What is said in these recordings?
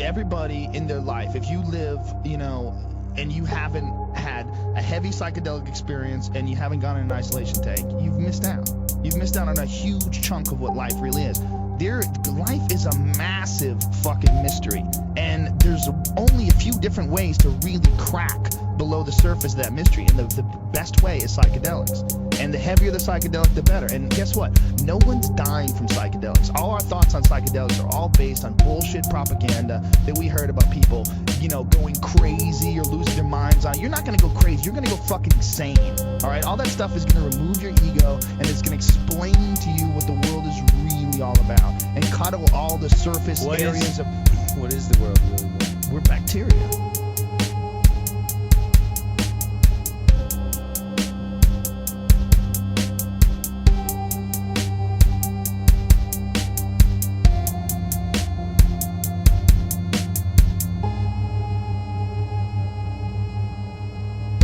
everybody in their life, if you live, you know, and you haven't had a heavy psychedelic experience and you haven't gone in an isolation tank, you've missed out. You've missed out on a huge chunk of what life really is. Life is a massive fucking mystery, and there's only a few different ways to really crack below the surface of that mystery, and the best way is psychedelics. And the heavier the psychedelic, the better. And guess what? No one's dying from psychedelics. All our thoughts on psychedelics are all based on bullshit propaganda that we heard about people, you know, going crazy or losing their minds on. You're not gonna go crazy. You're gonna go fucking insane. All right? All that stuff is gonna remove your ego, and it's gonna explain to you what the world is really all about, and cut all the surface areas of. What is the world really about? We're bacteria.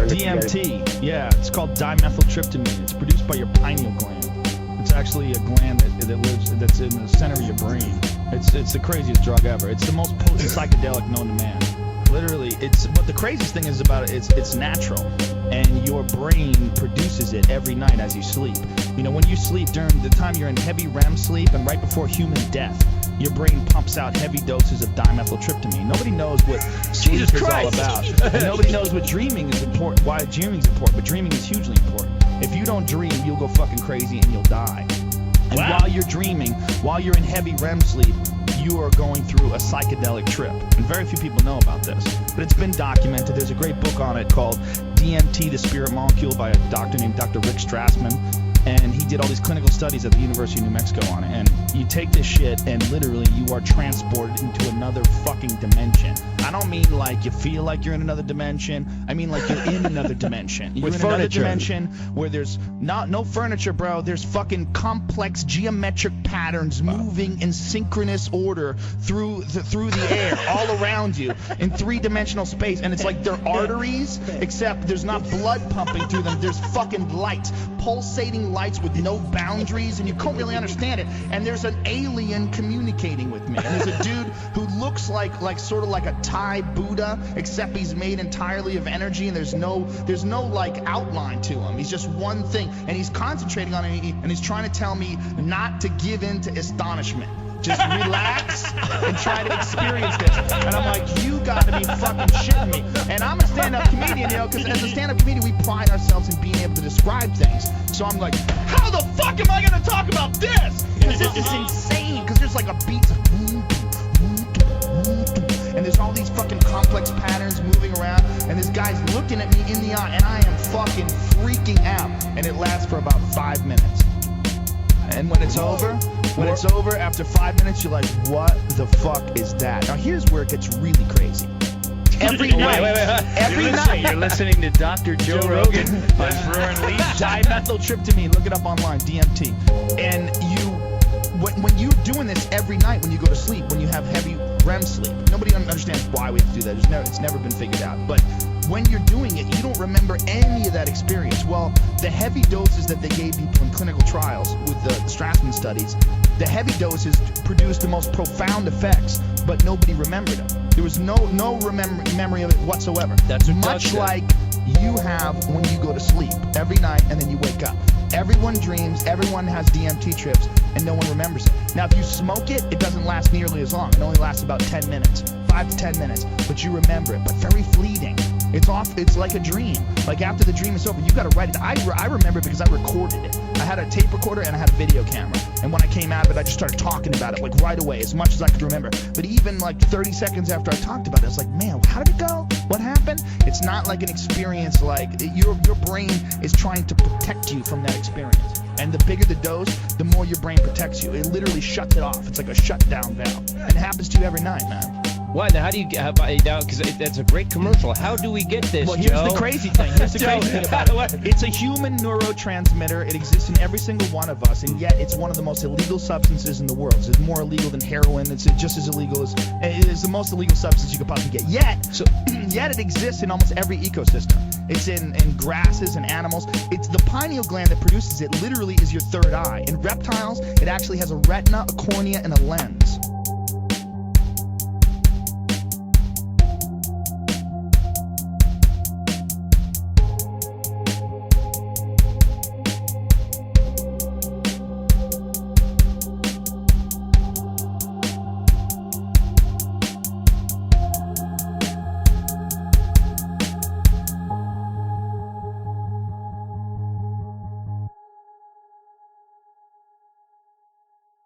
DMT, yeah, it's called dimethyltryptamine. It's produced by your pineal gland. It's actually a gland that's in the center of your brain. It's the craziest drug ever. It's the most potent psychedelic known to man. Literally, but the craziest thing is about it, it's natural, and your brain produces it every night as you sleep. You know, when you sleep during the time you're in heavy REM sleep and right before human death, your brain pumps out heavy doses of dimethyltryptamine. Nobody knows what sleep is all about. And nobody knows what dreaming is important, why dreaming is important, but dreaming is hugely important. If you don't dream, you'll go fucking crazy and you'll die. And while you're dreaming, while you're in heavy REM sleep, you are going through a psychedelic trip. And very few people know about this, but it's been documented. There's a great book on it called DMT, The Spirit Molecule, by a doctor named Dr. Rick Strassman. And he did all these clinical studies at the University of New Mexico on it. And you take this shit and literally you are transported into another fucking dimension. I don't mean like you feel like you're in another dimension. I mean like you're in another dimension. You're in another dimension where there's no furniture, bro. There's fucking complex geometric patterns moving in synchronous order through the air all around you in three-dimensional space. And it's like they're arteries, except there's not blood pumping through them. There's fucking lights, pulsating lights with no boundaries, and you can't really understand it. And there's an alien communicating with me. And there's a dude who looks like sort of like a Thai Buddha, except he's made entirely of energy, and there's no like outline to him. He's just one thing, and he's concentrating on it, and he's trying to tell me not to give in to astonishment. Just relax and try to experience this. And I'm like, you gotta be fucking shitting me. And I'm a stand-up comedian, you know, because as a stand-up comedian, we pride ourselves in being able to describe things. So I'm like, how the fuck am I gonna talk about this? Because this is insane, because there's like a beat, and there's all these fucking complex patterns moving around, and this guy's looking at me in the eye, and I am fucking freaking out. And it lasts for about 5 minutes. And when it's over, after 5 minutes, you're like, what the fuck is that? Now here's where it gets really crazy. Every night, every night. You're listening to Dr. Joe Rogan on Bruer Unleashed. Dimethyltryptamine, look it up online, DMT. And when you're doing this every night when you go to sleep, when you have heavy REM sleep, nobody understands why we have to do that. It's never been figured out. But when you're doing it, you don't remember any of that experience. Well, the heavy doses that they gave people in clinical trials with the Strassman studies, the heavy doses produced the most profound effects, but nobody remembered them. There was no memory of it whatsoever. That's what much like you have when you go to sleep every night and then you wake up. Everyone dreams, everyone has DMT trips, and no one remembers it. Now, if you smoke it, it doesn't last nearly as long. It only lasts about 10 minutes, 5 to 10 minutes, but you remember it, but very fleeting. It's like a dream. Like after the dream is over, you gotta write it. I remember it because I recorded it. I had a tape recorder and I had a video camera. And when I came out of it, I just started talking about it like right away, as much as I could remember. But even like 30 seconds after I talked about it, I was like, man, how did it go? What happened? It's not like an experience like your brain is trying to protect you from that experience. And the bigger the dose, the more your brain protects you. It literally shuts it off. It's like a shutdown valve. And it happens to you every night, man. Why? How do you get? Because that's a great commercial. How do we get this? Well, here's the crazy thing. Here's the crazy thing about it. It's a human neurotransmitter. It exists in every single one of us, and yet it's one of the most illegal substances in the world. It's more illegal than heroin. It's just as illegal as it is the most illegal substance you could possibly get. Yet it exists in almost every ecosystem. It's in grasses and animals. It's the pineal gland that produces it. Literally, is your third eye. In reptiles, it actually has a retina, a cornea, and a lens.